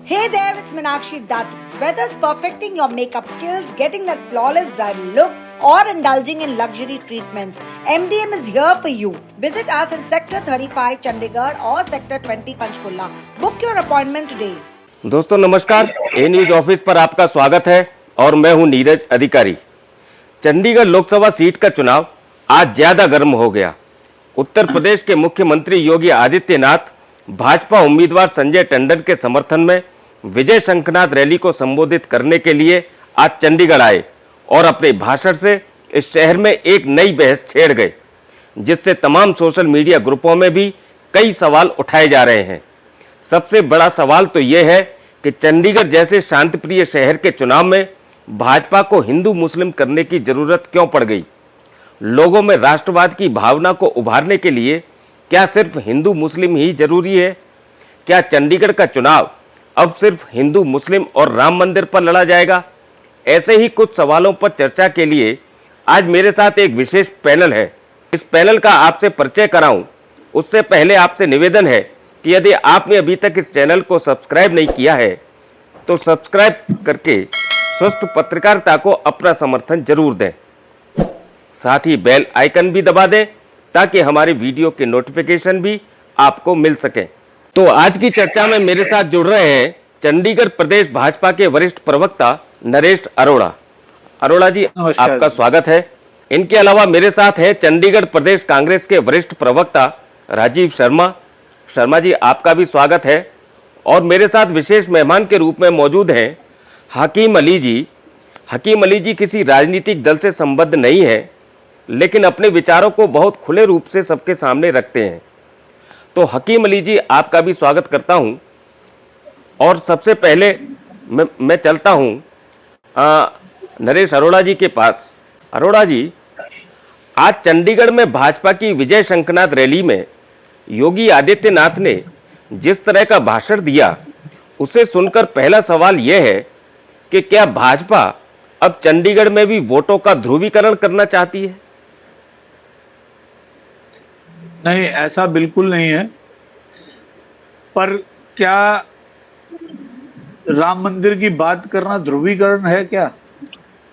Hey there, it's Meenakshi Dutt. Whether it's perfecting your makeup skills, getting that flawless bridal look, or indulging in luxury treatments, MDM is here for you. Visit us in Sector 35 Chandigarh or Sector 20 Panchkulla. Book your appointment today. दोस्तों नमस्कार, ए news office पर आपका स्वागत है और मैं हूं नीरज अधिकारी। चंडीगढ़ लोकसभा सीट का चुनाव आज ज्यादा गर्म हो गया। उत्तर प्रदेश के मुख्यमंत्री योगी आदित्यनाथ भाजपा उम्मीदवार संजय टंडन के समर्थन में विजय शंखनाद रैली को संबोधित करने के लिए आज चंडीगढ़ आए और अपने भाषण से इस शहर में एक नई बहस छेड़ गए, जिससे तमाम सोशल मीडिया ग्रुपों में भी कई सवाल उठाए जा रहे हैं। सबसे बड़ा सवाल तो यह है कि चंडीगढ़ जैसे शांतिप्रिय शहर के चुनाव में भाजपा को हिंदू मुस्लिम करने की जरूरत क्यों पड़ गई। लोगों में राष्ट्रवाद की भावना को उभारने के लिए क्या सिर्फ हिंदू मुस्लिम ही जरूरी है? क्या चंडीगढ़ का चुनाव अब सिर्फ हिंदू मुस्लिम और राम मंदिर पर लड़ा जाएगा? ऐसे ही कुछ सवालों पर चर्चा के लिए आज मेरे साथ एक विशेष पैनल है। इस पैनल का आपसे परिचय कराऊं उससे पहले आपसे निवेदन है कि यदि आपने अभी तक इस चैनल को सब्सक्राइब नहीं किया है तो सब्सक्राइब करके स्वस्थ पत्रकारिता को अपना समर्थन जरूर दें। साथ ही बेल आइकन भी दबा दें ताकि हमारे वीडियो के नोटिफिकेशन भी आपको मिल सके। तो आज की चर्चा में मेरे साथ जुड़ रहे हैं चंडीगढ़ प्रदेश भाजपा के वरिष्ठ प्रवक्ता नरेश अरोड़ा। अरोड़ा जी, आपका स्वागत है। इनके अलावा मेरे साथ हैं चंडीगढ़ प्रदेश कांग्रेस के वरिष्ठ प्रवक्ता राजीव शर्मा। शर्मा जी, आपका भी स्वागत है। और मेरे साथ विशेष मेहमान के रूप में मौजूद हैं हकीम अली जी। हकीम अली जी किसी राजनीतिक दल से संबद्ध नहीं है, लेकिन अपने विचारों को बहुत खुले रूप से सबके सामने रखते हैं। तो हकीम अली जी, आपका भी स्वागत करता हूं। और सबसे पहले मैं चलता हूं नरेश अरोड़ा जी के पास। अरोड़ा जी, आज चंडीगढ़ में भाजपा की विजय शंखनाद रैली में योगी आदित्यनाथ ने जिस तरह का भाषण दिया, उसे सुनकर पहला सवाल यह है कि क्या भाजपा अब चंडीगढ़ में भी वोटों का ध्रुवीकरण करना चाहती है? नहीं, ऐसा बिल्कुल नहीं है। पर क्या राम मंदिर की बात करना ध्रुवीकरण है क्या?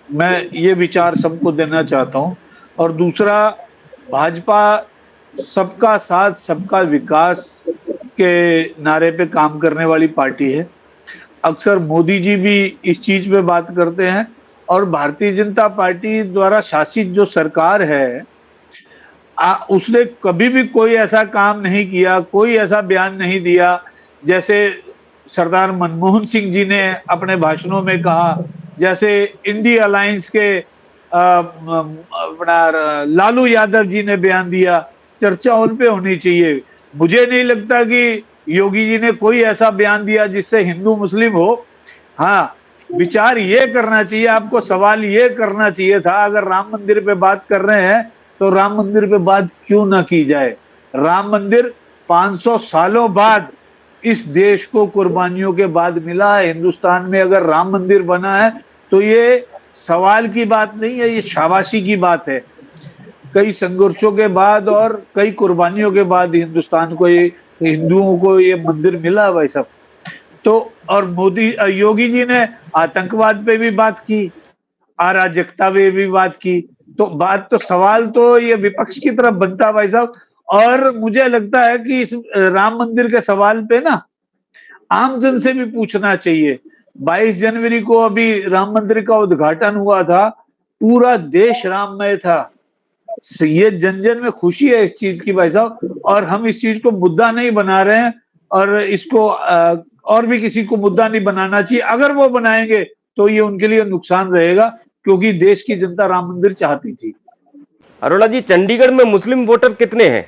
मैं ये विचार सबको देना चाहता हूं। और दूसरा, भाजपा सबका साथ सबका विकास के नारे पे काम करने वाली पार्टी है। अक्सर मोदी जी भी इस चीज पे बात करते हैं और भारतीय जनता पार्टी द्वारा शासित जो सरकार है उसने कभी भी कोई ऐसा काम नहीं किया, कोई ऐसा बयान नहीं दिया जैसे सरदार मनमोहन सिंह जी ने अपने भाषणों में कहा, जैसे इंडिया अलायंस के अपना लालू यादव जी ने बयान दिया। चर्चा उन पे होनी चाहिए। मुझे नहीं लगता कि योगी जी ने कोई ऐसा बयान दिया जिससे हिंदू मुस्लिम हो। हाँ, विचार ये करना चाहिए, आपको सवाल ये करना चाहिए था, अगर राम मंदिर पे बात कर रहे हैं तो राम मंदिर पे बात क्यों ना की जाए। राम मंदिर 500 सालों बाद इस देश को कुर्बानियों के बाद मिला है। हिंदुस्तान में अगर राम मंदिर बना है तो ये सवाल की बात नहीं है, ये शाबाशी की बात है। कई संघर्षों के बाद और कई कुर्बानियों के बाद हिंदुस्तान को, ये हिंदुओं को ये मंदिर मिला भाई साहब। तो और योगी जी ने आतंकवाद पे भी बात की, अराजकता पे भी बात की। तो बात तो, सवाल तो ये विपक्ष की तरफ बनता भाई साहब। और मुझे लगता है कि इस राम मंदिर के सवाल पे ना आम जन से भी पूछना चाहिए। 22 जनवरी को अभी राम मंदिर का उद्घाटन हुआ था, पूरा देश राममय था। ये जन जन में खुशी है इस चीज की भाई साहब। और हम इस चीज को मुद्दा नहीं बना रहे हैं और इसको और भी किसी को मुद्दा नहीं बनाना चाहिए। अगर वो बनाएंगे तो ये उनके लिए नुकसान रहेगा, क्योंकि देश की जनता राम मंदिर चाहती थी। अरोड़ा जी, चंडीगढ़ में मुस्लिम वोटर कितने हैं?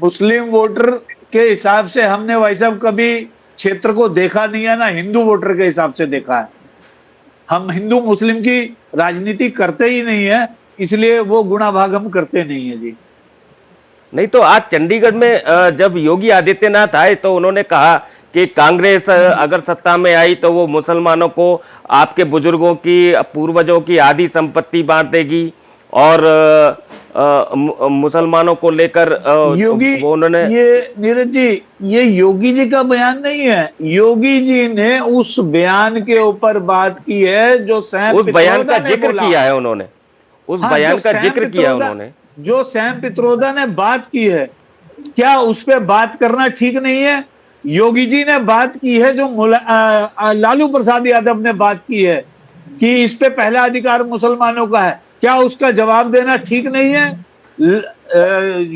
मुस्लिम वोटर के हिसाब से हमने भाई साहब कभी क्षेत्र को देखा नहीं है, ना हिंदू वोटर के हिसाब से देखा है। हम हिंदू मुस्लिम की राजनीति करते ही नहीं है, इसलिए वो गुणा भाग हम करते नहीं है जी। नहीं तो आज चंडीगढ़ में जब योगी आदित्यनाथ आए तो उन्होंने कहा कि कांग्रेस अगर सत्ता में आई तो वो मुसलमानों को, आपके बुजुर्गों की, पूर्वजों की आधी संपत्ति बांट देगी और मुसलमानों को लेकर योगी, वो उन्होंने, ये नीरज जी, ये योगी जी का बयान नहीं है। योगी जी ने उस बयान के ऊपर बात की है जो सैम उस बयान का पित्रोदा ने जिक्र बोला। किया है उन्होंने, उस हाँ, बयान का जिक्र किया है उन्होंने। जो सैम पित्रोदा ने बात की है, क्या उस पे बात करना ठीक नहीं है? योगी जी ने बात की है, जो लालू प्रसाद यादव ने बात की है कि इस पे पहला अधिकार मुसलमानों का है, क्या उसका जवाब देना ठीक नहीं है?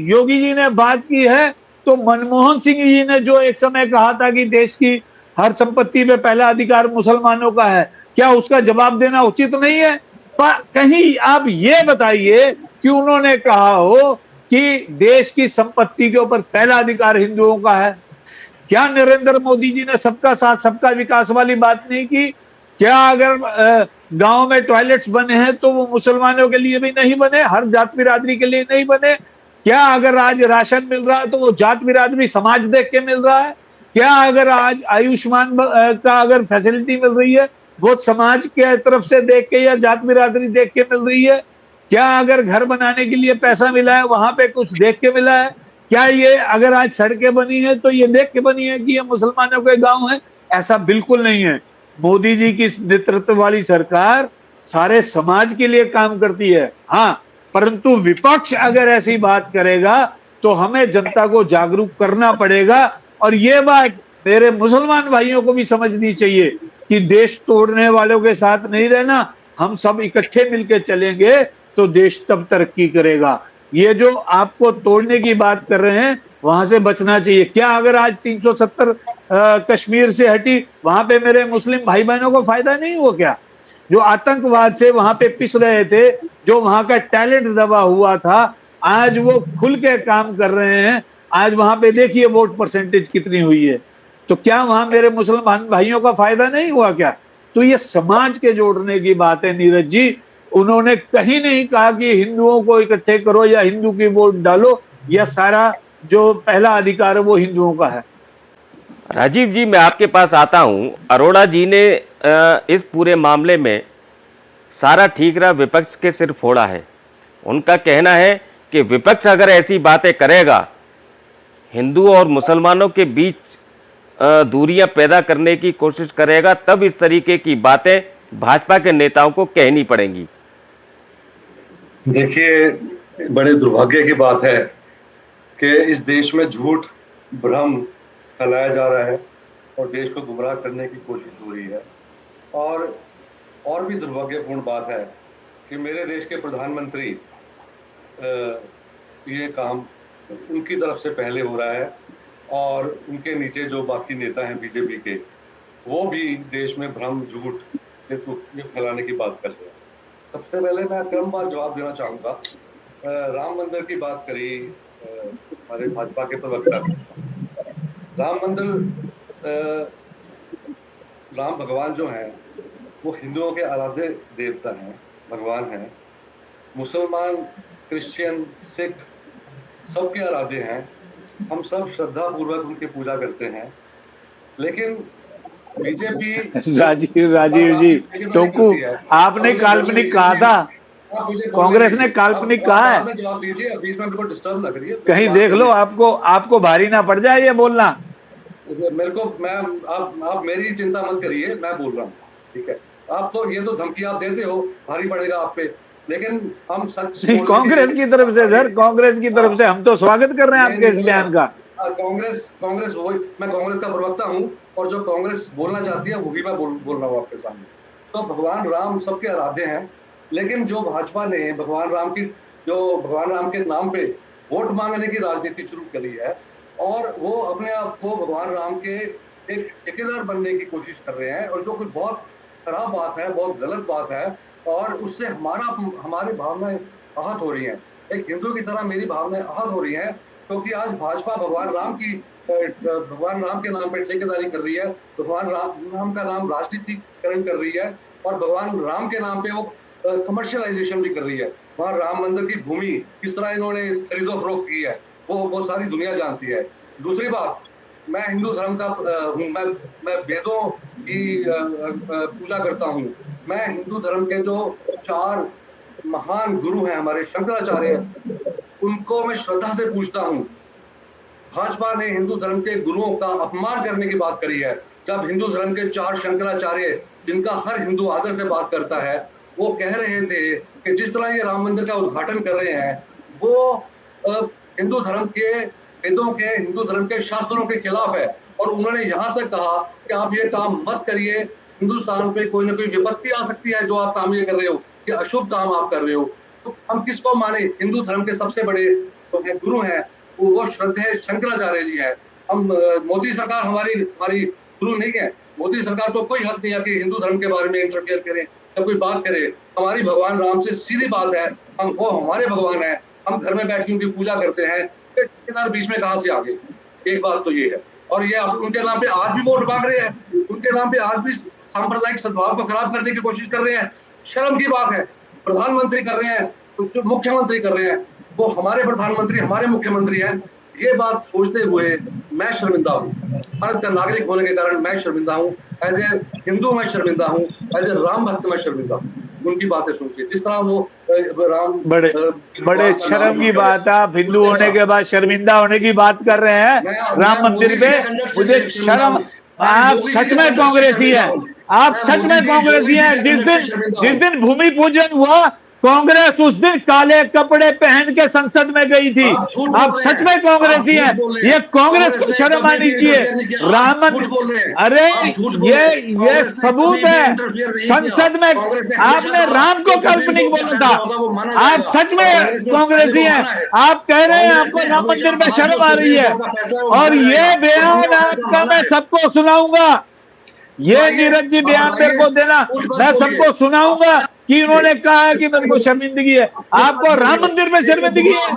योगी जी ने बात की है तो मनमोहन सिंह जी ने जो एक समय कहा था कि देश की हर संपत्ति पे पहला अधिकार मुसलमानों का है, क्या उसका जवाब देना उचित नहीं है? पर कहीं आप ये बताइए कि उन्होंने कहा हो कि देश की संपत्ति के ऊपर पहला अधिकार हिंदुओं का है। क्या नरेंद्र मोदी जी ने सबका साथ सबका विकास वाली बात नहीं की? क्या अगर गांव में टॉयलेट्स बने हैं तो वो मुसलमानों के लिए भी नहीं बने, हर जात बिरादरी के लिए नहीं बने? क्या अगर आज राशन मिल रहा है तो वो जात बिरादरी समाज देख के मिल रहा है? क्या अगर आज आयुष्मान का अगर फैसिलिटी मिल रही है वो समाज के तरफ से देख के या जात बिरादरी देख के मिल रही है? क्या अगर घर बनाने के लिए पैसा मिला है वहां पे कुछ देख के मिला है? क्या ये अगर आज सड़कें बनी है तो ये देख के बनी है कि ये मुसलमानों के गांव है? ऐसा बिल्कुल नहीं है। मोदी जी की नेतृत्व वाली सरकार सारे समाज के लिए काम करती है। हाँ, परंतु विपक्ष अगर ऐसी बात करेगा तो हमें जनता को जागरूक करना पड़ेगा। और ये बात मेरे मुसलमान भाइयों को भी समझनी चाहिए कि देश तोड़ने वालों के साथ नहीं रहना, हम सब इकट्ठे मिलकर चलेंगे तो देश तब तरक्की करेगा। ये जो आपको तोड़ने की बात कर रहे हैं वहां से बचना चाहिए। क्या अगर आज 370 कश्मीर से हटी वहां पे मेरे मुस्लिम भाई बहनों को फायदा नहीं हुआ क्या? जो आतंकवाद से वहां पे पिस रहे थे, जो वहां का टैलेंट दबा हुआ था, आज वो खुल के काम कर रहे हैं। आज वहां पे देखिए वोट परसेंटेज कितनी हुई है। तो क्या वहां मेरे मुसलमान भाइयों का फायदा नहीं हुआ क्या? तो ये समाज के जोड़ने की बात है नीरज जी। उन्होंने कहीं नहीं कहा कि हिंदुओं को इकट्ठे करो या हिंदू की वोट डालो या सारा जो पहला अधिकार है वो हिंदुओं का है। राजीव जी, मैं आपके पास आता हूं। अरोड़ा जी ने इस पूरे मामले में सारा ठीक रहा विपक्ष के सिर फोड़ा है। उनका कहना है कि विपक्ष अगर ऐसी बातें करेगा, हिंदुओं और मुसलमानों के बीच दूरियां पैदा करने की कोशिश करेगा, तब इस तरीके की बातें भाजपा के नेताओं को कहनी पड़ेंगी। देखिए, बड़े दुर्भाग्य की बात है कि इस देश में झूठ भ्रम फैलाया जा रहा है और देश को गुमराह करने की कोशिश हो रही है। और भी दुर्भाग्यपूर्ण बात है कि मेरे देश के प्रधानमंत्री ये काम उनकी तरफ से पहले हो रहा है और उनके नीचे जो बाकी नेता हैं बीजेपी के, वो भी देश में भ्रम झूठ ये फैलाने की बात कर रहे हैं। सबसे पहले मैं क्रमवार जवाब देना चाहूँगा। राम मंदिर की बात करी हमारे भाजपा के प्रवक्ता ने। राम मंदिर, राम भगवान जो हैं वो हिंदुओं के आराध्य देवता हैं, भगवान हैं। मुसलमान, क्रिश्चियन, सिख सबके आराध्य हैं। हम सब श्रद्धा पूर्वक उनकी पूजा करते हैं। लेकिन बीजेपी राजीव जी टोकू, आपने काल्पनिक कहा था, कांग्रेस ने काल्पनिक कहा है। जवाब दीजिए, बीच में बिल्कुल डिस्टर्ब ना करिए। कहीं देख लो आपको भारी ना पड़ जाए ये बोलना। मेरे को आप मेरी चिंता मत करिए, मैं बोल रहा हूँ, ठीक है। आप तो ये तो धमकी आप देते हो भारी पड़ेगा आप पे, लेकिन हम सच कांग्रेस की तरफ से सर, कांग्रेस की तरफ से हम तो स्वागत कर रहे हैं आपके इस बयान का। कांग्रेस वही, मैं कांग्रेस का प्रवक्ता हूँ और जो कांग्रेस बोलना चाहती है वही मैं बोल रहा हूँ आपके सामने। तो भगवान राम सबके आराध्य हैं, लेकिन जो भाजपा ने भगवान राम के नाम पे वोट मांगने की राजनीति शुरू करी है और वो अपने आप को भगवान राम के एक ठेकेदार बनने की कोशिश कर रहे हैं, और जो कुछ बहुत खराब बात है, बहुत गलत बात है, और उससे हमारी भावनाएं आहत हो रही हैं। एक हिंदू की तरह मेरी भावनाएं आहत हो रही हैं, क्योंकि आज भाजपा भगवान राम के नाम पे ठेकेदारी कर रही है, भगवान राम का नाम राजनीतिकरण कर रही है, और भगवान राम के नाम पे वो कमर्शियलाइजेशन भी कर रही है। वहाँ राम मंदिर की भूमि किस तरह इन्होंने खरीदो फरोख्त की है वो सारी दुनिया जानती है। दूसरी बात, मैं हिंदू धर्म का हूँ, मैं वेदों की पूजा करता हूँ। मैं हिंदू धर्म के जो 4 महान गुरु हैं हमारे शंकराचार्य, उनको मैं श्रद्धा से पूछता हूँ, भाजपा ने हिंदू धर्म के गुरुओं का अपमान करने की बात करी है। जब हिंदू धर्म के 4 शंकराचार्य, जिनका हर हिंदू आदर से बात करता है, वो कह रहे थे कि जिस तरह ये राम मंदिर का उद्घाटन कर रहे हैं, वो हिंदू धर्म के वेदों के, हिंदू धर्म के शास्त्रों के खिलाफ है। और उन्होंने यहाँ तक कहा कि आप ये काम मत करिए, हिंदुस्तान पे कोई ना कोई विपत्ति आ सकती है जो आप काम ये कर रहे हो, कि अशुभ काम आप कर रहे हो। तो हम किसको माने? हिंदू धर्म के सबसे बड़े जो है गुरु हैं वो श्रद्धेय शंकराचार्य जी है। हम मोदी सरकार हमारी गुरु नहीं है। मोदी सरकार को कोई हक नहीं है कि हिंदू धर्म के बारे में इंटरफेयर करे या कोई बात करे। हमारी भगवान राम से सीधी बात है, हम वो हमारे भगवान है, हम घर में बैठ के उनकी पूजा करते हैं, ठेकेदार बीच में कहां से आ गए? एक बात तो ये है। और ये उनके नाम पे आज भी वोट मांग रहे हैं, उनके नाम पे आज भी सांप्रदायिक सद्भाव को खराब करने की कोशिश कर रहे हैं। शर्म की बात है। प्रधानमंत्री कर रहे हैं, जो मुख्यमंत्री कर रहे हैं, वो हमारे प्रधानमंत्री, हमारे मुख्यमंत्री हैं। ये बात सोचते हुए मैं शर्मिंदा हूँ। भारत का नागरिक होने के कारण मैं शर्मिंदा हूँ, एज ए हिंदू मैं शर्मिंदा हूँ, एज ए राम भक्त मैं शर्मिंदा हूँ। उनकी बातें सुन के जिस तरह वो राम बड़े शर्म की बात है। आप हिंदू होने के बाद शर्मिंदा होने की बात कर रहे हैं राम मंदिर पे। मुझे शर्म, आप सच में कांग्रेसी हैं, आप सच में कांग्रेसी हैं। जिस दिन भूमि पूजन हुआ, कांग्रेस उस दिन काले कपड़े पहन के संसद में गई थी। आप सच में कांग्रेसी हैं। ये कांग्रेस को शर्म आनी चाहिए। राम, अरे ये सबूत है। संसद में आपने राम को काल्पनिक बोला था। आप सच में कांग्रेसी हैं। आप कह रहे हैं आपको राम मंदिर में शर्म आ रही है, और ये बयान आपका मैं सबको सुनाऊंगा। ये नीरज जी बयान मेरे को देना, मैं सबको सुनाऊंगा कि इन्होंने कहा कि मेरे को शर्मिंदगी है। आपको राम मंदिर में शर्मिंदगी है,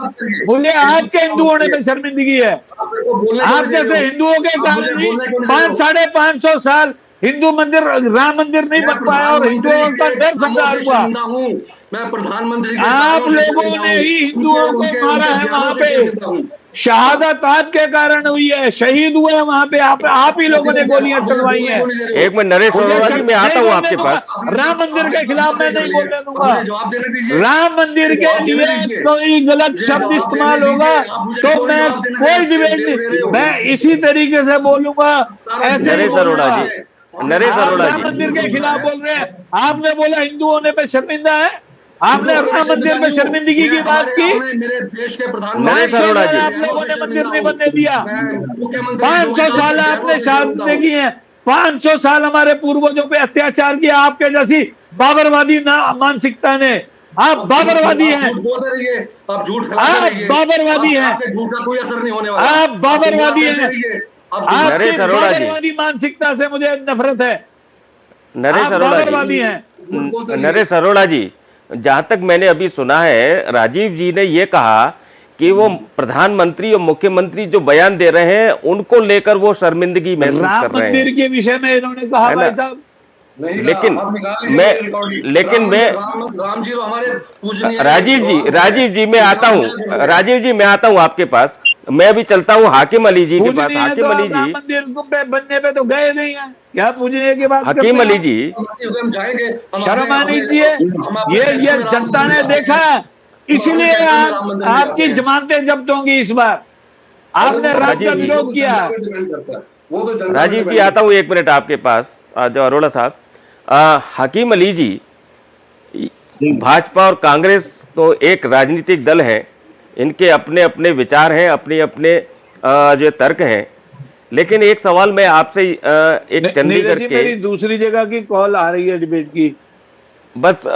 मुझे आपके हिंदू होने में शर्मिंदगी है। आप जैसे हिंदुओं के कारण ही 500-550 साल हिंदू मंदिर, राम मंदिर नहीं बन पाया और हिंदुओं का डर संहार हुआ। मैं प्रधानमंत्री, आप लोगों ने ही हिंदुओं को मारा है वहां पे। शहादत आपके कारण हुई है, शहीद हुए हैं वहां पे। आप ही लोगों ने गोलियां चलवाई हैं। एक मिनट नरेश अरोड़ा जी, मैं आता हूँ आपके पास। राम मंदिर के खिलाफ मैं नहीं बोलने दूंगा। राम मंदिर के लिए कोई गलत शब्द इस्तेमाल होगा तो मैं कोई डिबेट नहीं, मैं इसी तरीके से बोलूंगा। ऐसे नरेश अरोड़ा जी, नरेश अरोड़ा राम जी, मंदिर के खिलाफ बोल रहे हैं। आपने बोला हिंदू होने पे शर्मिंदा है, आपने राम मंदिर में शर्मिंदगी की बात की। मेरे देश के नरेश अरोड़ा जी, आप लोगों ने मंदिर नहीं बनने दिया। 500 साल आपने शहादतें की हैं, 500 साल हमारे पूर्वजों पे अत्याचार किया आपके जैसी बाबरवादी मानसिकता ने। आप बाबरवादी हैं, आप झूठ, आप बाबरवादी हैं, झूठ का कोई असर नहीं होने वाला। आप बाबरवादी हैं। नरेश अरोड़ा जी, बाबरवादी मानसिकता से मुझे नफरत है। नरेश अरोड़ा जी, नरेश अरोड़ा जी, जहां तक मैंने अभी सुना है, राजीव जी ने ये कहा कि वो प्रधानमंत्री और मुख्यमंत्री जो बयान दे रहे हैं उनको लेकर वो शर्मिंदगी महसूस कर रहे हैं। राम मंदिर के विषय में इन्होंने कहा भाई साहब। लेकिन मैं राम जी तो हमारे पूजनीय। राजीव जी मैं आता हूँ, राजीव जी मैं आता हूँ आपके पास। मैं भी चलता हूँ हाकिम अली जी के पास। हाकिम अली जी, मंदिर पे बनने पे तो गए नहीं हैं, क्या पूजने की बात? हकीम अली जी, शर्म आनी चाहिए। ये जनता ने देखा, इसलिए आपकी जमानतें जब्त होंगी इस बार। आपने राम का विरोध किया। राजीव जी आता हूँ 1 मिनट आपके पास। जो अरोड़ा साहब, हकीम अली जी, भाजपा और कांग्रेस तो एक राजनीतिक दल है, इनके अपने अपने विचार हैं, अपने अपने जो तर्क हैं। लेकिन एक सवाल मैं आपसे एक चंडीगढ़ के, मेरी दूसरी जगह की कॉल आ रही है डिबेट की। बस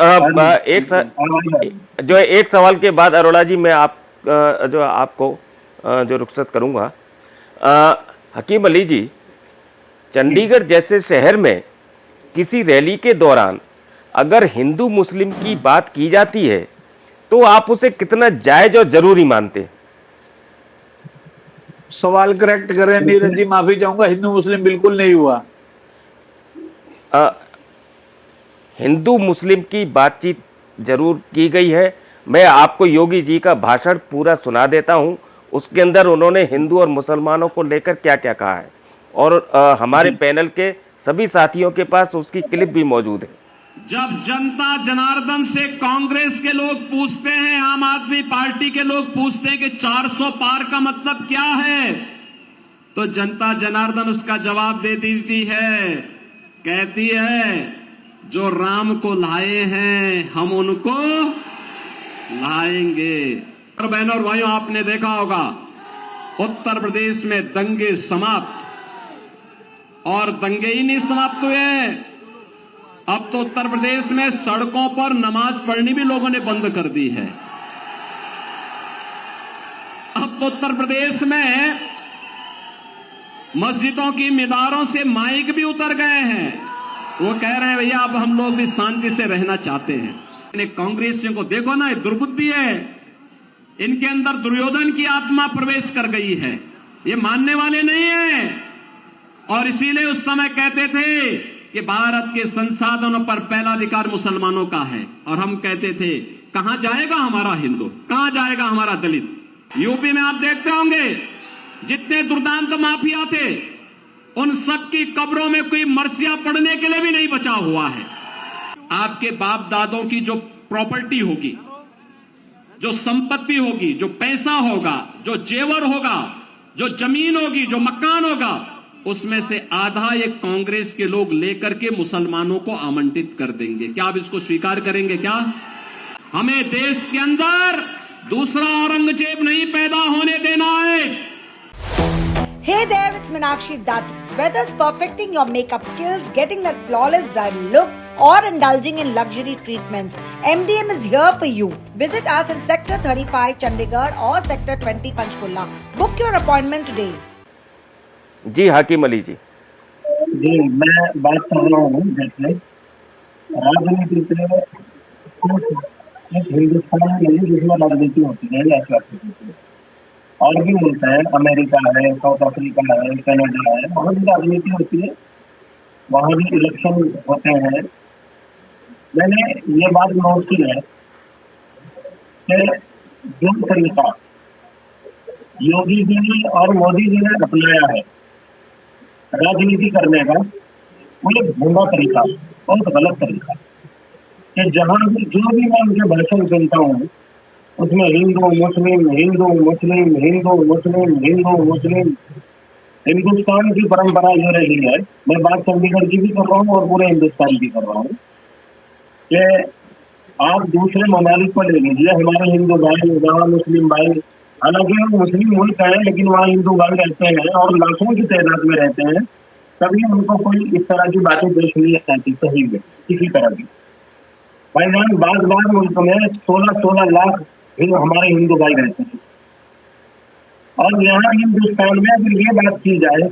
एक सवाल के बाद अरोड़ा जी मैं आपको जो रुखसत करूंगा। हकीम अली जी, चंडीगढ़ जैसे शहर में किसी रैली के दौरान अगर हिंदू मुस्लिम की बात की जाती है तो आप उसे कितना जायज और जरूरी मानते हैं? सवाल करेक्ट करें नीरज जी, माफी चाहूंगा, हिंदू मुस्लिम बिल्कुल नहीं हुआ। हिंदू मुस्लिम की बातचीत जरूर की गई है। मैं आपको योगी जी का भाषण पूरा सुना देता हूं, उसके अंदर उन्होंने हिंदू और मुसलमानों को लेकर क्या क्या कहा है, और हमारे पैनल के सभी साथियों के पास उसकी क्लिप भी मौजूद है। जब जनता जनार्दन से कांग्रेस के लोग पूछते हैं, आम आदमी पार्टी के लोग पूछते हैं कि 400 पार का मतलब क्या है, तो जनता जनार्दन उसका जवाब दे देती है, कहती है जो राम को लाए हैं हम उनको लाएंगे। और बहनों और भाइयों, आपने देखा होगा उत्तर प्रदेश में दंगे समाप्त, और दंगे ही नहीं समाप्त हुए, अब तो उत्तर प्रदेश में सड़कों पर नमाज पढ़नी भी लोगों ने बंद कर दी है। अब तो उत्तर प्रदेश में मस्जिदों की मीनारों से माइक भी उतर गए हैं। वो कह रहे हैं भैया अब हम लोग भी शांति से रहना चाहते हैं। कांग्रेसियों को देखो ना, ये दुर्बुद्धि है, इनके अंदर दुर्योधन की आत्मा प्रवेश कर गई है, ये मानने वाले नहीं है। और इसीलिए उस समय कहते थे कि भारत के संसाधनों पर पहला अधिकार मुसलमानों का है, और हम कहते थे कहां जाएगा हमारा हिंदू, कहां जाएगा हमारा दलित। यूपी में आप देखते होंगे जितने दुर्दांत माफिया थे, उन सबकी कब्रों में कोई मरसिया पड़ने के लिए भी नहीं बचा हुआ है। आपके बाप दादों की जो प्रॉपर्टी होगी, जो संपत्ति होगी, जो पैसा होगा, जो जेवर होगा, जो जमीन होगी, जो मकान होगा, उसमें से आधा ये कांग्रेस के लोग लेकर के मुसलमानों को आवंटित कर देंगे। क्या आप इसको स्वीकार करेंगे? क्या हमें देश के अंदर दूसरा औरंगजेब नहीं पैदा होने देना है? Hey there, it's Meenakshi Datu. Whether it's perfecting your makeup skills, getting that flawless bridal look, or indulging in luxury treatments, MDM is here for you. Visit us in Sector 35 Chandigarh or Sector 20 Panchkulla. Book your appointment today. जी हाकिम अली जी। जी, मैं बात कर रहा हूँ जैसे राजनीति से हिंदुस्तान में जिसमें राजनीति होती है या और भी मुल्क है, अमेरिका है, साउथ अफ्रीका है, कनाडा है, वहाँ भी राजनीति होती है, वहाँ भी इलेक्शन होते हैं। मैंने ये बात नोट की है कि जो तरीका योगी जी और मोदी जी ने अपनाया है राजनीति करने का, वो एक भूंगा तरीका, बहुत गलत तरीका कि जहाँ भी जो भी मैं उनके भाषण सुनता हूँ उसमें हिंदू मुस्लिम हिंदू मुस्लिम हिंदू मुस्लिम हिंदू मुस्लिम। हिंदुस्तान की परंपरा ये रही है, मैं बात चंडीगढ़ की भी कर रहा हूँ और पूरे हिंदुस्तान की कर रहा हूँ, कि आप दूसरे ममालिक को ले लीजिए, हमारे हिंदू भाई वहाँ मुस्लिम भाई, हालांकि हम मुस्लिम मुल्क है लेकिन वहाँ हिंदू भाई रहते हैं और लाखों की तादाद में रहते हैं, कभी उनको कोई इस तरह की बातें पेश नहीं आती सही में किसी तरह की। भाईजान बार मुल्क में 16 लाख हमारे हिंदू भाई रहते हैं, और यहाँ हिंदुस्तान में अगर ये बात की जाए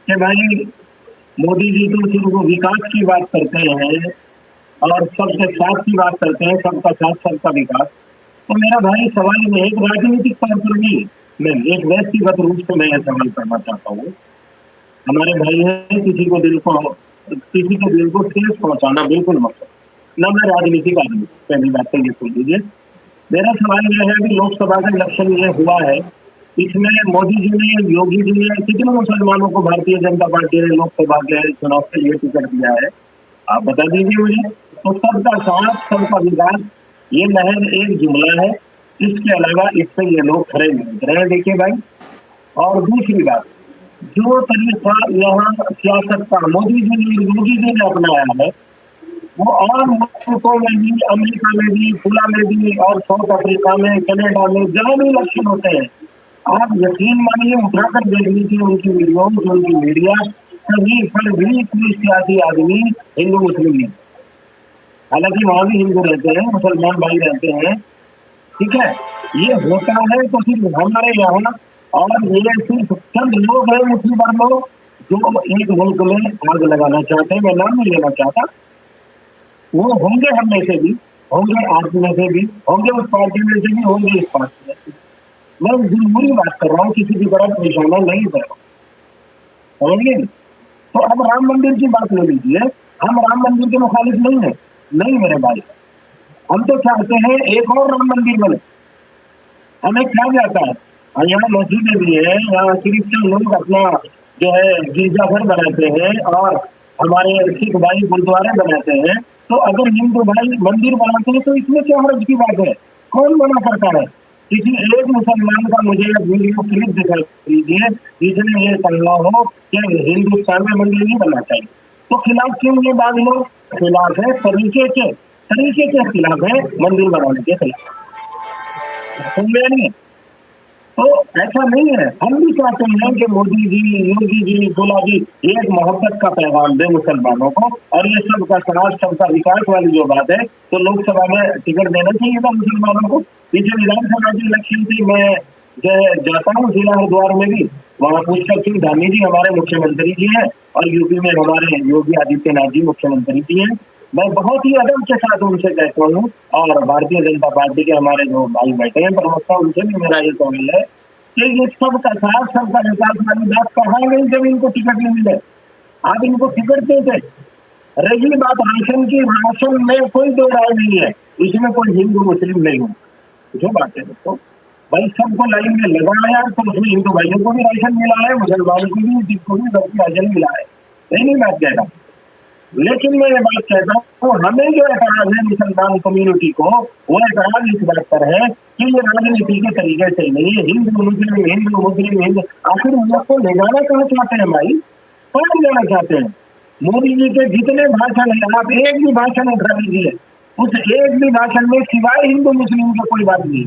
कि भाई मोदी जी तो सिर्फ विकास की बात करते हैं और सबके साथ की बात करते हैं, सबका साथ सबका विकास, तो मेरा भाई सवाल में एक राजनीतिक तौर पर भी मैं एक व्यक्तिगत रूप से मैं यह सवाल करना चाहता हूँ। हमारे भाई हैं, किसी के दिल को ठेस पहुंचाना बिल्कुल मत, न मैं राजनीतिक आदमी, पहली बात तो ये सुन लीजिए। मेरा सवाल यह है कि लोकसभा का इलेक्शन ये हुआ है, इसमें मोदी जी ने, योगी जी ने कितने मुसलमानों को भारतीय जनता पार्टी ने लोकसभा के चुनाव के लिए टिकट दिया है, आप बता दीजिए मुझे। तो सबका साथ सबका विकास ये महज एक जुमला है, इसके अलावा इससे ये लोग खड़े नहीं रहे। देखिए भाई, और दूसरी बात, जो तरीका यहाँ सियासत का मोदी जी ने योगी जी ने अपनाया है वो और मुल्कों में भी, अमेरिका में भी, खुला में भी, और साउथ अफ्रीका में, कनाडा में, जहाँ भी इलेक्शन होते हैं, आप यकीन मानिए उठाकर देख लीजिए उनकी वीडियो, उनकी मीडिया, कहीं पर भी कोई सियासी आदमी हिंदू मुस्लिम नहीं, हालांकि वहाँ भी हिंदू रहते हैं, मुसलमान भाई रहते हैं, ठीक है। ये होता है तो सिर्फ हमारे यहाँ, और ये सिर्फ चंद लोग हैं, मुस्लिम लोग, जो एक मुल्क में आग लगाना चाहते हैं, मैं नाम नहीं लेना चाहता, वो होंगे हम में से भी, होंगे आप में से भी, होंगे उस पार्टी में से भी, होंगे इस पार्टी में से। मैं जरूरी बात कर रहा हूँ, किसी की तरफ निशाना नहीं कर रहा, समझिए। तो अब राम मंदिर की बात ले लीजिए, हम राम मंदिर के मुखालिफ नहीं है, नहीं मेरे भाई, हम तो चाहते हैं एक और राम मंदिर बने। हमें क्या जाता है, यहाँ मस्जिदें भी है, यहाँ क्रिश्चियन लोग अपना जो है गिरजाघर बनाते हैं, और हमारे सिख भाई गुरुद्वारे बनाते हैं, तो अगर हिंदू भाई मंदिर बनाते हैं तो इसमें क्या हर्ज की बात है? कौन मना करता है? किसी एक मुसलमान का मुझे एक वीडियो क्लिप दिखाई दीजिए जिसने ये कहा हो कि हिंदुस्तान में मंदिर नहीं बनना चाहिए। तो खिलाफ क्यों ये बात लोग? खिलाफ है तरीके के खिलाफ है, मंदिर बनाने के खिलाफ। समझ में नहीं? तो ऐसा नहीं है। हम भी चाहते हैं कि मोदी जी, योगी जी, गोला जी एक मोहब्बत का पैगाम दे मुसलमानों को, और ये सबका समाज सबका विकास वाली जो बात है, तो लोकसभा में टिकट देना चाहिए था मुसलमानों को। पीछे विधानसभा की इलेक्शन थी, मैं जाता हूँ जिला हरिद्वार में भी, वहाँ पुष्कर सिंह धामी जी हमारे मुख्यमंत्री जी हैं, और यूपी में हमारे योगी आदित्यनाथ जी मुख्यमंत्री जी हैं। मैं बहुत ही अदब के साथ उनसे कहता हूँ, और भारतीय जनता पार्टी के हमारे जो भाई बैठे हैं प्रवक्ता, उनसे भी मेरा ये कॉल है कि ये सबका साथ सबका विकास वाली बात कहाँ गई जब इनको टिकट नहीं मिले? आप इनको टिकट देते। रही बात राशन की, राशन में कोई दो राय नहीं है, इसमें कोई हिंदू मुस्लिम नहीं हो, जो बात है दोस्तों भाई सबको लाइन में लगाना यार। तो उसमें हिंदू भाइयों को भी राशन मिला है, मुसलमानों को भी, सिख को भी, सबको राशन मिला है, नहीं बात कह रहा। लेकिन मैं ये बात कहता हूँ, हमें जो एतराज है मुसलमान कम्युनिटी को, वो एतराज इस बात पर है कि ये राजनीति के तरीके से नहीं है, हिंदू मुस्लिम। आखिर उन लोग को ले जाना कहाँ चाहते हैं भाई? कहाँ ले जाना चाहते हैं? मोदी जी के जितने भाषण है, आप एक भी भाषण उठा लीजिए, उस एक भी भाषण में सिवाय हिंदू मुस्लिम के कोई बात नहीं।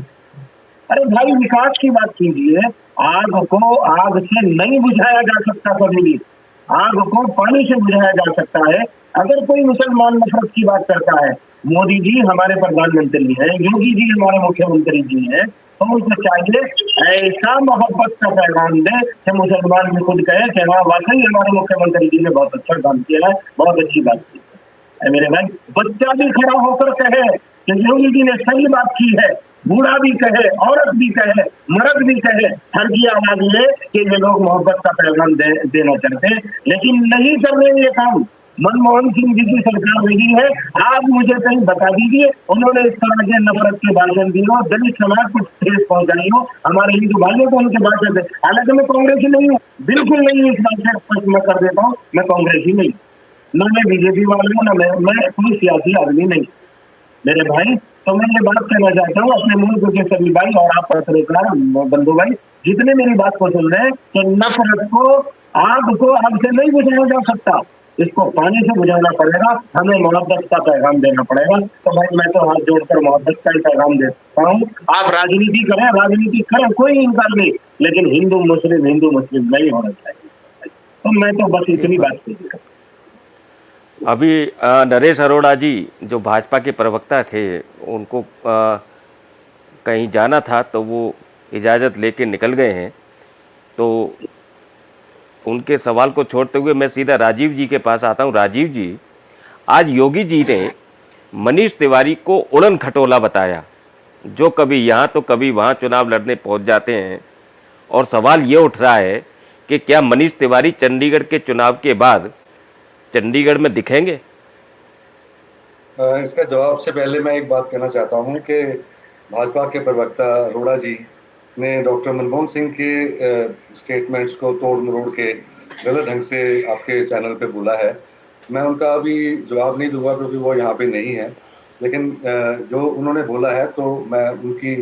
अरे भाई विकास की बात कीजिए। आग को आग से नहीं बुझाया जा सकता, कभी भी आग को पानी से बुझाया जा सकता है। अगर कोई मुसलमान नफरत की बात करता है, मोदी जी हमारे प्रधानमंत्री हैं, योगी जी हमारे मुख्यमंत्री जी हैं, तो उनको चाहिए ऐसा मोहब्बत का पैगाम दे कि मुसलमान भी खुद कहे कि हाँ वाकई हमारे मुख्यमंत्री जी ने बहुत अच्छा काम किया है, बहुत अच्छी बात की है। मेरे भाई बच्चा भी खड़ा होकर कहे कि योगी जी ने सही बात की है, बूढ़ा भी कहे, औरत भी कहे, मर्द भी कहे, हर की आवाज ले कि ये लोग मोहब्बत का पैगाम देना चाहते हैं, लेकिन नहीं कर रहे ये काम। मनमोहन सिंह जी की सरकार रही है, आप मुझे कहीं बता दीजिए उन्होंने इस तरह के नफरत के भाषण दिए हो, दलित समाज को ठेस पहुंचाई हो, हमारे हिंदू भाइयों को उनके भाषण दे। हालांकि मैं कांग्रेसी नहीं हूँ, बिल्कुल नहीं, इस बात से स्पष्ट मैं कर देता हूँ, मैं कांग्रेसी नहीं, ना मैं बीजेपी वाला हूँ, ना मैं कोई सियासी आदमी नहीं मेरे भाई। तो मैं ये बात कहना चाहता हूँ अपने मुल्क के सभी भाई और आप पत्रकार बंधु भाई जितने मेरी बात को सुन रहे हैं कि नफरत को आग से नहीं बुझाया जा सकता, इसको पानी से बुझाना पड़ेगा, हमें मोहब्बत का पैगाम देना पड़ेगा। तो भाई मैं तो हाथ जोड़कर मोहब्बत का ही पैगाम देता हूँ। आप राजनीति करें, कोई इनकार नहीं, लेकिन हिंदू मुस्लिम नहीं होना चाहिए। तो मैं तो बस इतनी बात कीजिएगा। अभी नरेश अरोड़ा जी जो भाजपा के प्रवक्ता थे, उनको कहीं जाना था तो वो इजाज़त लेके निकल गए हैं। तो उनके सवाल को छोड़ते हुए मैं सीधा राजीव जी के पास आता हूं। राजीव जी, आज योगी जी ने मनीष तिवारी को उड़न खटोला बताया, जो कभी यहाँ तो कभी वहाँ चुनाव लड़ने पहुँच जाते हैं, और सवाल ये उठ रहा है कि क्या मनीष तिवारी चंडीगढ़ के चुनाव के बाद चंडीगढ़ में दिखेंगे? इसका जवाब से पहले मैं एक बात कहना चाहता हूं कि भाजपा के प्रवक्ता अरोड़ा जी ने डॉक्टर मनमोहन सिंह के स्टेटमेंट्स को तोड़ मरोड़ के गलत ढंग से आपके चैनल पे बोला है। मैं उनका अभी जवाब नहीं दूंगा क्योंकि वो यहाँ पे नहीं है, लेकिन जो उन्होंने बोला है तो मैं उनकी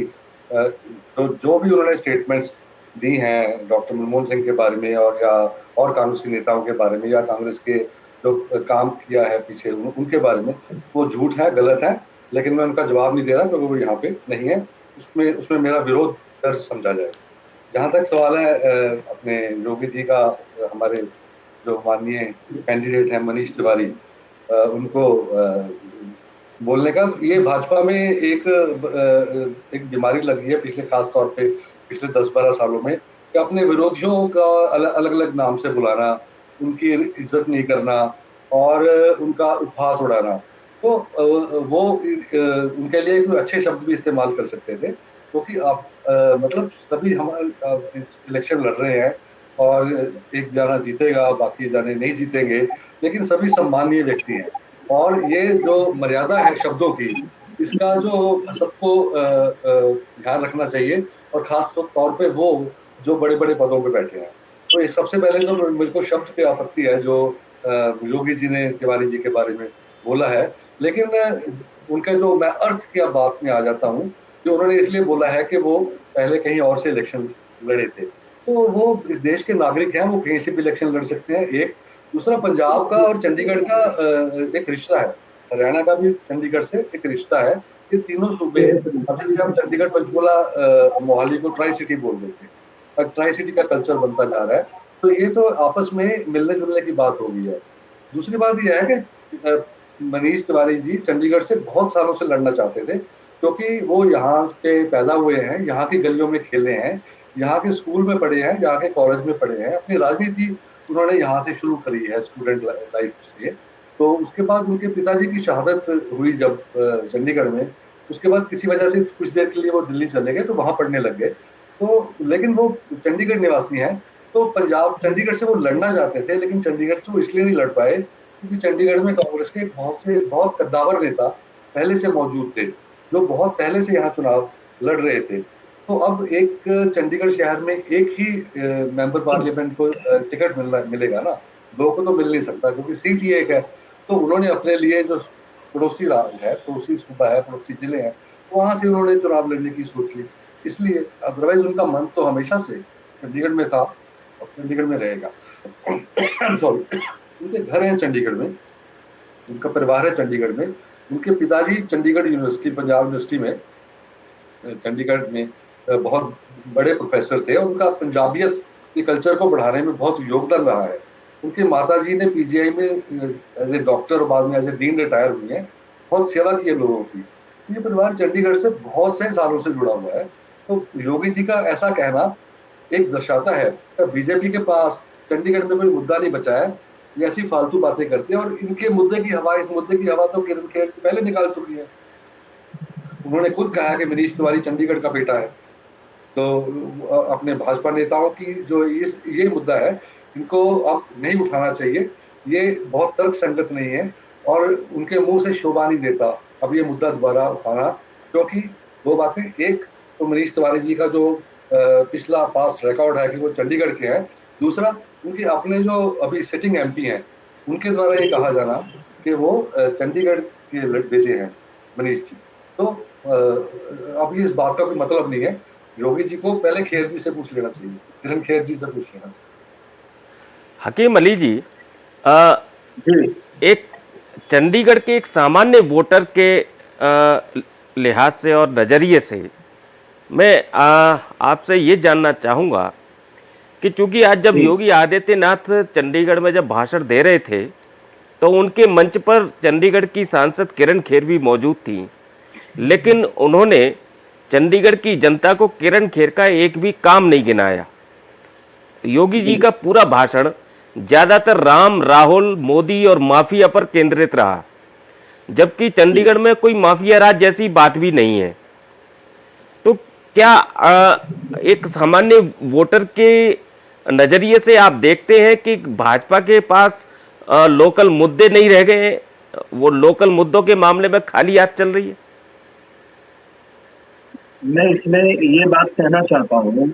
तो जो भी उन्होंने स्टेटमेंट्स दी हैं डॉक्टर मनमोहन सिंह के बारे में और कांग्रेसी नेताओं के बारे में या कांग्रेस के जो काम किया है पीछे उनके बारे में, वो झूठ है, गलत है। लेकिन मैं उनका जवाब नहीं दे रहा क्योंकि वो यहाँ पे नहीं है, उसमें मेरा विरोध दर्ज समझा जाए। जहाँ तक सवाल है अपने योगी जी का, हमारे जो माननीय कैंडिडेट हैं मनीष तिवारी, उनको बोलने का, ये भाजपा में एक बीमारी लगी है पिछले, खास तौर पे पिछले 10-12 सालों में, कि अपने विरोधियों का अलग अलग नाम से बुलाना, उनकी इज्जत नहीं करना और उनका उपहास उड़ाना। तो वो उनके लिए कोई अच्छे शब्द भी इस्तेमाल कर सकते थे, क्योंकि आप मतलब सभी हमारे इलेक्शन लड़ रहे हैं और एक जना जीतेगा, बाकी जाने नहीं जीतेंगे, लेकिन सभी सम्मानीय व्यक्ति हैं। और ये जो मर्यादा है शब्दों की, इसका जो सबको ध्यान रखना चाहिए, और खास तौर पे वो जो बड़े बड़े पदों पे बैठे हैं। तो ये सबसे पहले तो मेरे को शब्द पे आपत्ति है जो योगी जी ने तिवारी जी के बारे में बोला है। लेकिन उनका जो, मैं अर्थ की अब बात में आ जाता हूँ, जो उन्होंने इसलिए बोला है कि वो पहले कहीं और से इलेक्शन लड़े थे, तो वो इस देश के नागरिक हैं, वो कहीं से भी इलेक्शन लड़ सकते हैं। एक दूसरा, पंजाब का और चंडीगढ़ का एक रिश्ता है, हरियाणा का भी चंडीगढ़ से एक रिश्ता है। ये तीनों सूबे, अब जैसे हम चंडीगढ़ पंचकुला मोहाली को ट्राई सिटी बोल देते हैं, ट्राई सिटी का कल्चर बनता जा रहा है, तो ये तो आपस में मिलने जुलने की बात हो गई है। दूसरी बात यह है कि मनीष तिवारी जी चंडीगढ़ से बहुत सालों से लड़ना चाहते थे, क्योंकि वो यहाँ पे पैदा हुए हैं, यहाँ की गलियों में खेले हैं, यहाँ के स्कूल में पढ़े हैं, यहाँ के कॉलेज में पढ़े हैं, अपनी राजनीति उन्होंने यहाँ से शुरू करी है, स्टूडेंट लाइफ से। तो उसके बाद उनके पिताजी की शहादत हुई जब चंडीगढ़ में, उसके बाद किसी वजह से कुछ देर के लिए वो दिल्ली चले गए, तो वहां पढ़ने लग गए। तो लेकिन वो चंडीगढ़ निवासी हैं, तो पंजाब चंडीगढ़ से वो लड़ना चाहते थे, लेकिन चंडीगढ़ से वो इसलिए नहीं लड़ पाए क्योंकि चंडीगढ़ में कांग्रेस के बहुत कद्दावर नेता पहले से मौजूद थे, जो बहुत पहले से यहाँ चुनाव लड़ रहे थे। तो अब एक चंडीगढ़ शहर में एक ही मेंबर पार्लियामेंट को टिकट मिलेगा ना, दो को तो मिल नहीं सकता, क्योंकि सीट ही एक है। तो उन्होंने अपने लिए जो पड़ोसी राज है, पड़ोसी सूबा है, पड़ोसी जिले हैं, वहां से उन्होंने चुनाव लड़ने की सोच ली। इसलिए अदरवाइज उनका मन तो हमेशा से चंडीगढ़ में था और चंडीगढ़ में रहेगा। सॉरी, उनके घर हैं चंडीगढ़ में, उनका परिवार है चंडीगढ़ में, उनके पिताजी चंडीगढ़ यूनिवर्सिटी, पंजाब यूनिवर्सिटी में, चंडीगढ़ में बहुत बड़े प्रोफेसर थे, और उनका पंजाबियत के कल्चर को बढ़ाने में बहुत योगदान रहा है। उनके माताजी ने पीजीआई में एज ए डॉक्टर और बाद में एज ए डीन रिटायर हुई हैं, बहुत सेवा की है लोगों की। ये परिवार चंडीगढ़ से बहुत से सालों से जुड़ा हुआ है। तो योगी जी का ऐसा कहना एक दर्शाता है कि बीजेपी के पास चंडीगढ़ में कोई मुद्दा नहीं बचा है, ये ऐसी फालतू बातें करते हैं, और इनके मुद्दे की हवा, इस मुद्दे की हवा तो किरण खेर पहले निकाल चुकी है। उन्होंने खुद कहा कि मनीष तिवारी चंडीगढ़ का बेटा है। तो अपने भाजपा नेताओं की जो ये मुद्दा है, इनको अब नहीं उठाना चाहिए, ये बहुत तर्क संगत नहीं है और उनके मुंह से शोभा नहीं देता अब ये मुद्दा दोबारा उठाना, क्योंकि दो बातें, एक तो मनीष तिवारी जी का जो पिछला पास्ट रिकॉर्ड है कि वो चंडीगढ़ के हैं, दूसरा उनके अपने जो अभी सिटिंग एमपी हैं, उनके द्वारा ये कहा जाना कि वो चंडीगढ़ के बेटे हैं मनीष जी। तो अभी इस बात का कोई मतलब नहीं है। योगी जी को पहले खेर जी से पूछ लेना चाहिए, किरण खेर जी से पूछ लेना चाहिए। हकीम अली जी, एक चंडीगढ़ के एक सामान्य वोटर के लिहाज से और नज़रिए से मैं आपसे ये जानना चाहूँगा कि चूंकि आज जब योगी आदित्यनाथ चंडीगढ़ में जब भाषण दे रहे थे, तो उनके मंच पर चंडीगढ़ की सांसद किरण खेर भी मौजूद थी, लेकिन उन्होंने चंडीगढ़ की जनता को किरण खेर का एक भी काम नहीं गिनाया। योगी जी का पूरा भाषण ज्यादातर राम, राहुल, मोदी और माफिया पर केंद्रित रहा, जबकि चंडीगढ़ में कोई माफिया राज जैसी बात भी नहीं है। तो क्या एक सामान्य वोटर के नजरिए से आप देखते हैं कि भाजपा के पास लोकल मुद्दे नहीं रह गए, वो लोकल मुद्दों के मामले में खाली हाथ चल रही है? मैं इसमें ये बात कहना चाहता हूँ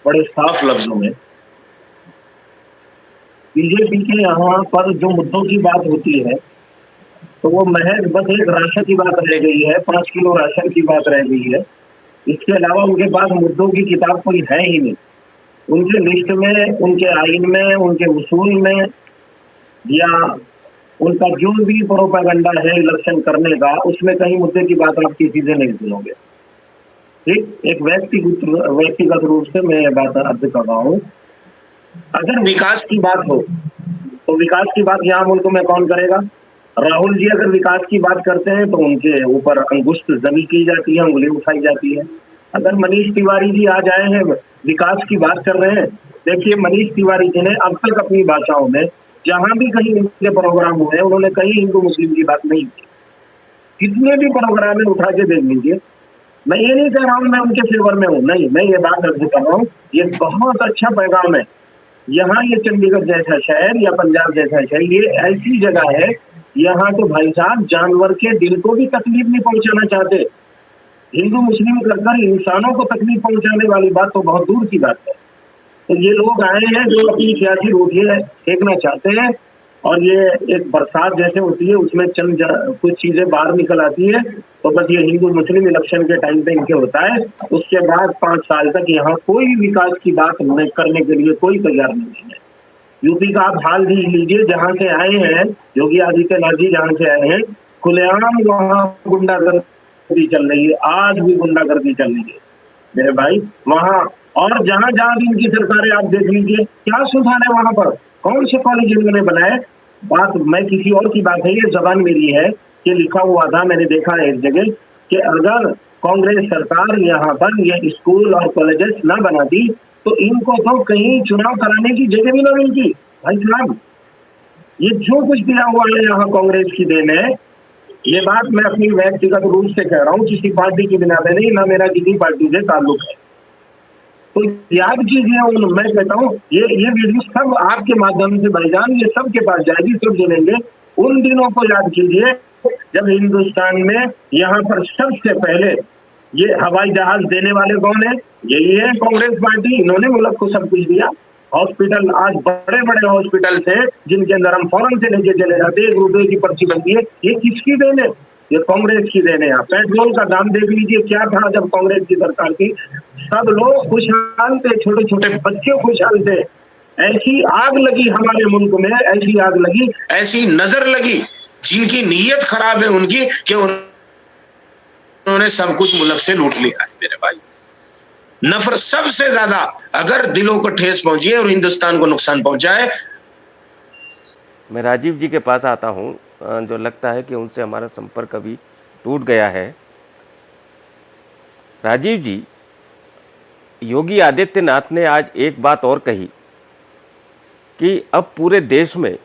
बड़े साफ लफ्जों में, बीजेपी के यहाँ पर जो मुद्दों की बात होती है तो वो महज बस एक राशन की बात रह गई है, 5 किलो राशन की बात रह गई है। इसके अलावा उनके पास मुद्दों की किताब कोई है ही नहीं। उनके लिस्ट में, उनके आइन में, उनके उसूल में, या उनका जो भी प्रोपेगेंडा है इलेक्शन करने का, उसमें कहीं मुद्दे की बात आप किसी से नहीं सुनोगे। ठीक, एक व्यक्तिगत रूप से मैं ये बात अर्ज कर रहा हूँ। अगर विकास की बात हो तो विकास की बात यहाँ मुल्क में कौन करेगा? राहुल जी अगर विकास की बात करते हैं तो उनके ऊपर अंगुष्ठ जमी की जाती है, उंगली उठाई जाती है। अगर मनीष तिवारी जी आज आए हैं, विकास की बात कर रहे हैं, देखिए मनीष तिवारी जी ने अब तक अपनी भाषाओं में जहां भी कहीं उनके प्रोग्राम हुए, उन्होंने कहीं हिंदू मुस्लिम की बात नहीं की। कितने भी प्रोग्राम है उठा के देख लीजिए। मैं ये नहीं कह रहा हूँ मैं उनके फेवर में हूँ, नहीं, मैं ये बात अर्ज कर रहा हूँ, ये बहुत अच्छा पैगाम है। यहाँ ये चंडीगढ़ जैसा शहर या पंजाब जैसा शहर, ये ऐसी जगह है, यहाँ तो भाई साहब जानवर के दिल को भी तकलीफ नहीं पहुंचाना चाहते। हिंदू मुस्लिम कर इंसानों को तकलीफ पहुंचाने वाली बात तो बहुत दूर की बात है। तो ये लोग आए हैं जो अपनी सियासी रोटियां फेंकना चाहते हैं, और ये एक बरसात जैसे होती है, उसमें कुछ चीजें बाहर निकल आती है। तो बस ये हिंदू मुस्लिम इलेक्शन के टाइम पे इनके होता है। उसके बाद 5 साल तक यहाँ कोई विकास की बात करने के लिए कोई तैयार नहीं है। यूपी का आप हाल ही लीजिए, जहाँ से आए हैं योगी आदित्यनाथ जी, जहाँ से आए हैं, खुलेआम वहाँ गुंडागर्दी चल रही है, आज भी गुंडागर्दी चल रही है मेरे भाई वहाँ। और जहाँ जहाँ भी इनकी सरकारें आप देख लीजिए, क्या सुधार है वहां पर, कौन से कॉलेज इन्होंने बनाए। बात मैं किसी और की बात है, ये जबान मेरी है कि लिखा हुआ था, मैंने देखा है एक जगह कि अगर कांग्रेस सरकार यहाँ पर ये स्कूल और कॉलेजेस ना बनाती तो इनको तो कहीं चुनाव कराने की जगह भी ना मिलती। भाई साहब, ये जो कुछ दिया हुआ है यहाँ कांग्रेस की देन है। ये बात मैं अपनी व्यक्तिगत रूप से कह रहा हूँ, किसी पार्टी की बिना पे नहीं, ना मेरा किसी पार्टी से ताल्लुक है। तो याद कीजिए, मैं कहता हूँ ये वीडियो सब आपके माध्यम से भाईजान ये सब के पास जाएगी, सब सुनेंगे। उन दिनों को याद कीजिए जब हिंदुस्तान में यहाँ पर सबसे पहले ये हवाई जहाज देने वाले कौन है, यही है कांग्रेस पार्टी। इन्होंने मुल्क को सब कुछ दिया। हॉस्पिटल, आज बड़े बड़े हॉस्पिटल थे जिनके अंदर हम फौरन से लेके चले जाते, 1 रुपए की पर्ची बनती है, ये किसकी देन है, ये कांग्रेस की देन है। पेट्रोल का दाम देख लीजिए क्या था जब कांग्रेस की सरकार थी, सब लोग खुशहाल थे, छोटे छोटे बच्चे खुशहाल थे। ऐसी आग लगी हमारे मुल्क में, ऐसी आग लगी, ऐसी नजर लगी जिनकी नीयत खराब है उनकी, कि उन्होंने सब कुछ मुल्क से लूट लिया है मेरे भाई। नफरत सबसे ज्यादा अगर दिलों को ठेस पहुंची है और हिंदुस्तान को नुकसान पहुंचा है। मैं राजीव जी के पास आता हूं, जो लगता है कि उनसे हमारा संपर्क अभी टूट गया है। राजीव जी, योगी आदित्यनाथ ने आज एक बात और कही कि अब पूरे देश में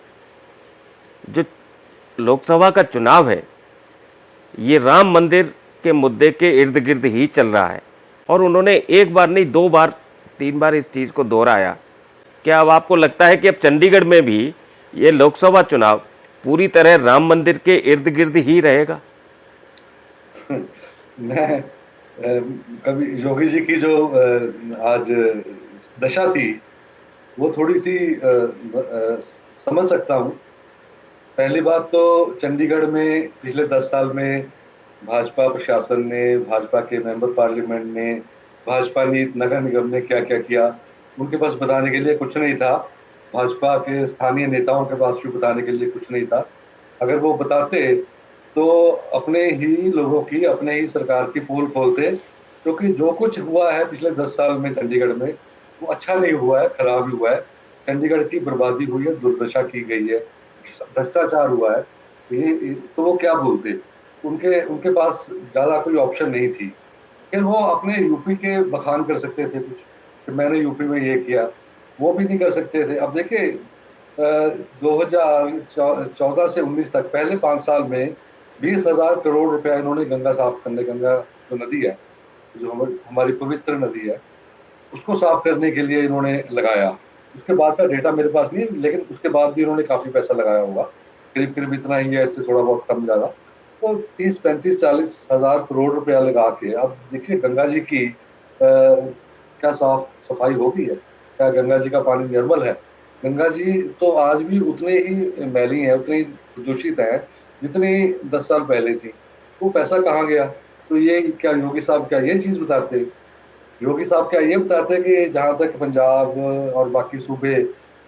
जो लोकसभा का चुनाव है ये राम मंदिर के मुद्दे के इर्द गिर्द ही चल रहा है, और उन्होंने एक बार नहीं 2 बार 3 बार इस चीज़ को दोहराया। क्या अब आपको लगता है कि अब चंडीगढ़ में भी ये लोकसभा चुनाव पूरी तरह राम मंदिर के इर्द गिर्द ही रहेगा? मैं कभी योगी जी की जो आज दशा थी वो थोड़ी सी समझ सकता हूँ। पहली बात तो चंडीगढ़ में पिछले 10 साल में भाजपा प्रशासन ने, भाजपा के मेंबर पार्लियामेंट ने, भाजपा नगर निगम ने क्या क्या किया, उनके पास बताने के लिए कुछ नहीं था। भाजपा के स्थानीय नेताओं के पास भी बताने के लिए कुछ नहीं था। अगर वो बताते तो अपने ही लोगों की, अपने ही सरकार की पोल खोलते, क्योंकि जो कुछ हुआ है पिछले 10 साल में चंडीगढ़ में वो अच्छा नहीं हुआ है, खराब ही हुआ है। चंडीगढ़ की बर्बादी हुई है, दुर्दशा की गई है, भ्रष्टाचार हुआ है। ये तो वो क्या बोलते, उनके पास ज्यादा कोई ऑप्शन नहीं थी। फिर वो अपने यूपी के बखान कर सकते थे कुछ कि मैंने यूपी में ये किया, वो भी नहीं कर सकते थे। अब देखिए 2014 से 19 तक पहले 5 साल में 20,000 करोड़ रुपया इन्होंने गंगा साफ करने, गंगा जो नदी है, जो हमारी पवित्र नदी है, उसको साफ करने के लिए इन्होंने लगाया। उसके बाद का डेटा मेरे पास नहीं है, लेकिन उसके बाद भी इन्होंने काफी पैसा लगाया होगा, करीब इतना ही है, इससे थोड़ा बहुत कम ज्यादा। तो 30, 35, 40 हजार करोड़ रुपया लगा के अब देखिए गंगा जी की क्या साफ सफाई हो गई है, क्या गंगा जी का पानी निर्मल है? गंगा जी तो आज भी उतने ही मैली हैं, उतनी दूषित हैं जितनी 10 साल पहले थी। वो पैसा कहाँ गया? तो ये क्या योगी साहब क्या ये चीज बताते? योगी साहब क्या ये बताते कि जहां तक पंजाब और बाकी सूबे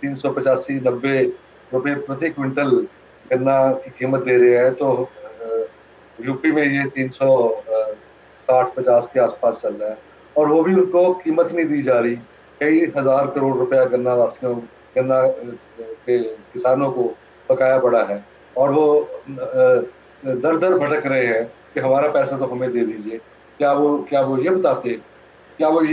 385-90 रुपए प्रति क्विंटल गन्ना की कीमत दे रहे हैं, तो यूपी में ये 360-50 के आसपास चल रहा है, और वो भी उनको कीमत नहीं दी जा रही। कई हजार करोड़ रुपया गन्ना वासियों, गन्ना के किसानों को बकाया पड़ा है, और वो दर दर भटक रहे हैं कि हमारा पैसा तो हमें दे दीजिए। क्या वो ये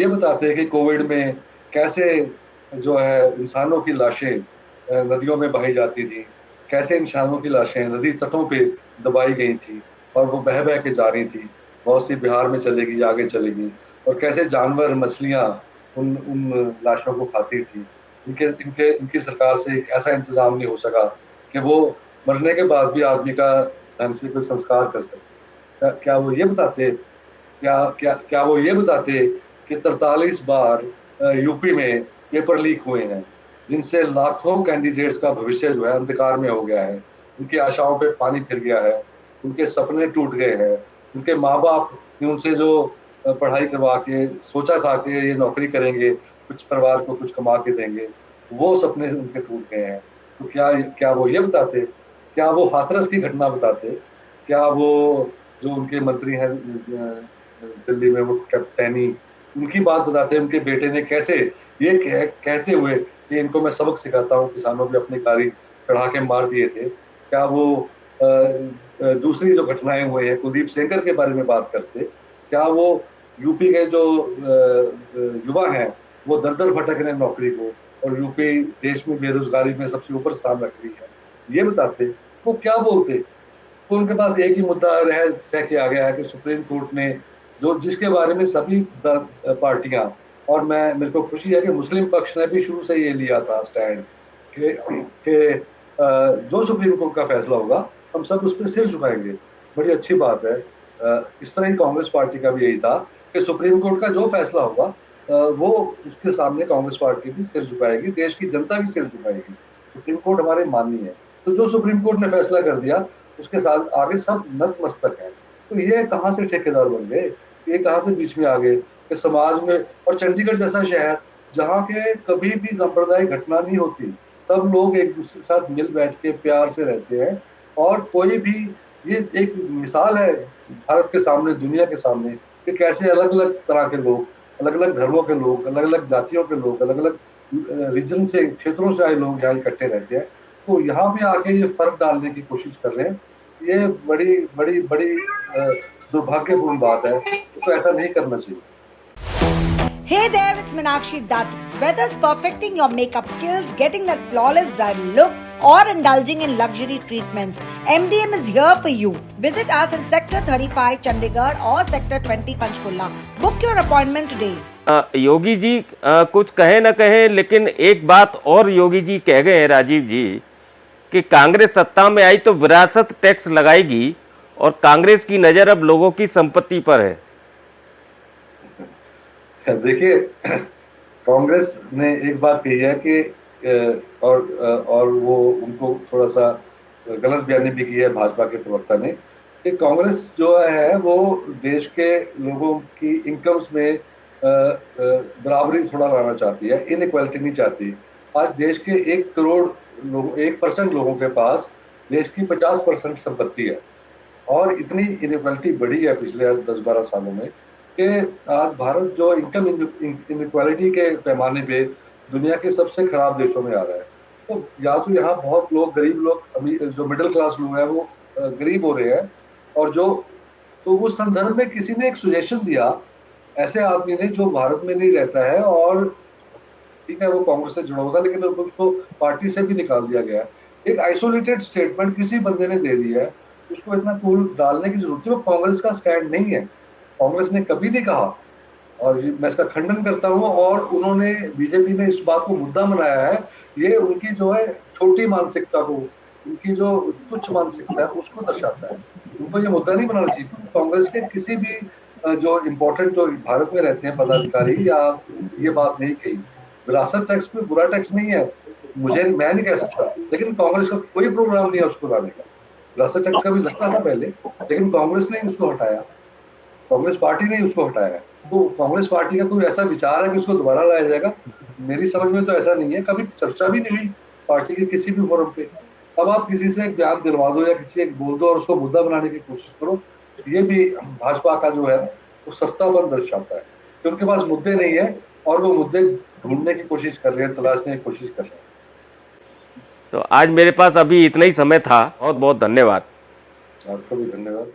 बताते कि कोविड में कैसे जो है इंसानों की लाशें नदियों में बही जाती थी, कैसे इंसानों की लाशें नदी तटों पे दबाई गई थी और वो बह बह के जा रही थी, बहुत सी बिहार में चलेगी, आगे चलेगी, और कैसे जानवर, मछलियां उन लाशों को खाती थी। इनकी सरकार से एक ऐसा इंतजाम नहीं हो सका कि वो मरने के बाद भी आदमी का ढंग से कोई संस्कार कर सके। क्या वो ये बताते कि 43 बार यूपी में पेपर लीक हुए हैं? जिनसे लाखों कैंडिडेट्स का भविष्य जो है अंधकार में हो गया है, उनकी आशाओं पे पानी फिर गया है, उनके सपने टूट गए हैं, उनके माँ बाप ने उनसे जो पढ़ाई करवा के सोचा था कि ये नौकरी करेंगे, कुछ परिवार को कुछ कमा के देंगे, वो सपने उनके टूट गए हैं। तो क्या वो ये बताते, क्या वो हाथरस की घटना बताते, क्या वो जो उनके मंत्री हैं दिल्ली में वो कैप्टेनी, उनकी बात बताते हैं उनके बेटे ने कैसे ये कहते हुए कि इनको मैं सबक सिखाता हूँ, किसानों पे अपनी कारी चढ़ा के मार दिए थे। क्या वो दूसरी जो घटनाएं हुई हैं कुलदीप सेंगर के बारे में बात करते, क्या वो यूपी के जो युवा हैं वो दर दर भटक रहे हैं नौकरी को, और यूपी देश में बेरोजगारी में सबसे ऊपर स्थान रख रही है, ये बताते, वो क्या बोलते। तो उनके पास एक ही मुद्दा रह के आ गया है कि सुप्रीम कोर्ट ने जो जिसके बारे में सभी पार्टियां, और मेरे को खुशी है कि मुस्लिम पक्ष ने भी शुरू से ये लिया था स्टैंड कि जो सुप्रीम कोर्ट का फैसला होगा हम सब उस पर सिर झुकाएंगे। बड़ी अच्छी बात है। इस तरह ही कांग्रेस पार्टी का भी यही था कि सुप्रीम कोर्ट का जो फैसला होगा वो उसके सामने कांग्रेस पार्टी भी सिर झुकाएगी, देश की जनता भी सिर झुकाएगी। सुप्रीम कोर्ट हमारे माननीय है, तो जो सुप्रीम कोर्ट ने फैसला कर दिया उसके साथ आगे सब नतमस्तक है। तो ये कहाँ से ठेकेदार बन गए, ये कहाँ से बीच में आ गए कि समाज में। और चंडीगढ़ जैसा शहर जहाँ के कभी भी सांप्रदायिक घटना नहीं होती, सब लोग एक दूसरे के साथ मिल बैठ के प्यार से रहते हैं, और कोई भी, ये एक मिसाल है भारत के सामने, दुनिया के सामने, कि कैसे अलग अलग तरह के लोग, अलग अलग धर्मों के लोग, अलग अलग जातियों के लोग, अलग अलग रीजन से, क्षेत्रों से आए लोग यहाँ इकट्ठे रहते हैं। तो यहाँ भी आके ये फर्क डालने की कोशिश कर रहे हैं, ये बड़ी बड़ी बड़ी दुर्भाग्यपूर्ण बात है। तो ऐसा नहीं करना चाहिए। Hey there, it's Meenakshi Datu. Whether it's perfecting your makeup skills, getting that flawless bridal look, or indulging in luxury treatments, MDM is here for you. Visit us in Sector 35 Chandigarh or Sector 20 Panchkulla. Book your appointment today. Yogi ji कुछ कहे न कहे, लेकिन एक बात और योगी जी कह गए हैं, राजीव जी, कि कांग्रेस सत्ता में आई तो विरासत टैक्स लगाएगी और कांग्रेस की नजर अब लोगों की संपत्ति पर है। देखिए, कांग्रेस ने एक बात कही है कि और वो उनको थोड़ा सा गलत बयानी भी की है भाजपा के प्रवक्ता ने, कि कांग्रेस जो है वो देश के लोगों की इनकम्स में बराबरी थोड़ा लाना चाहती है, इनइक्वालिटी नहीं चाहती। आज देश के 1 करोड़ लोग, 1% लोगों के पास देश की 50% संपत्ति है, और इतनी इनइक्वालिटी बढ़ी है पिछले 10-12 सालों में कि आज भारत जो इनकम इनइक्वालिटी के पैमाने पे दुनिया के सबसे खराब देशों में आ रहा है। तो या तो यहाँ बहुत लोग, गरीब लोग, अमीर जो मिडिल क्लास लोग हैं वो गरीब हो रहे हैं, और जो, तो उस संदर्भ में किसी ने एक सुजेशन दिया, ऐसे आदमी ने जो भारत में नहीं रहता है, और ठीक है वो कांग्रेस से जुड़ा हुआ था लेकिन उसको पार्टी से भी निकाल दिया गया, एक आइसोलेटेड स्टेटमेंट किसी बंदे ने दे दिया है, उसको इतना कूल डालने की जरूरत है। वो कांग्रेस का स्टैंड नहीं है, कांग्रेस ने कभी नहीं कहा, और मैं इसका खंडन करता हूँ। और उन्होंने, बीजेपी ने इस बात को मुद्दा बनाया है, ये उनकी जो है छोटी मानसिकता को, उनकी जो तुच्छ मानसिकता है उसको दर्शाता है। उनको ये मुद्दा नहीं बनाना चाहिए। कांग्रेस के किसी भी जो इम्पोर्टेंट जो भारत में रहते हैं पदाधिकारी या ये बात नहीं कही। विरासत टैक्स कोई बुरा टैक्स नहीं है, मैं नहीं कह सकता, लेकिन कांग्रेस का कोई प्रोग्राम नहीं है उसको लाने का। विरासत टैक्स का भी लगता था पहले, लेकिन कांग्रेस ने उसको हटाया, कांग्रेस पार्टी ने उसको हटाया। तो कांग्रेस पार्टी का कोई ऐसा विचार है कि उसको दोबारा लाया जाएगा? मेरी समझ में तो ऐसा नहीं है, कभी चर्चा भी नहीं हुई पार्टी के किसी भी फोरम पे। अब आप किसी से एक बयान दिलवा दो या किसी एक बोल दो और उसको मुद्दा बनाने की कोशिश करो, ये भी भाजपा का जो है वो सस्तापन दर्शाता है कि उनके पास मुद्दे नहीं है और वो मुद्दे ढूंढने की कोशिश कर रहे हैं, तलाशने की कोशिश कर रहे हैं। तो आज मेरे पास अभी इतना ही समय था। बहुत बहुत धन्यवाद। आपको भी धन्यवाद।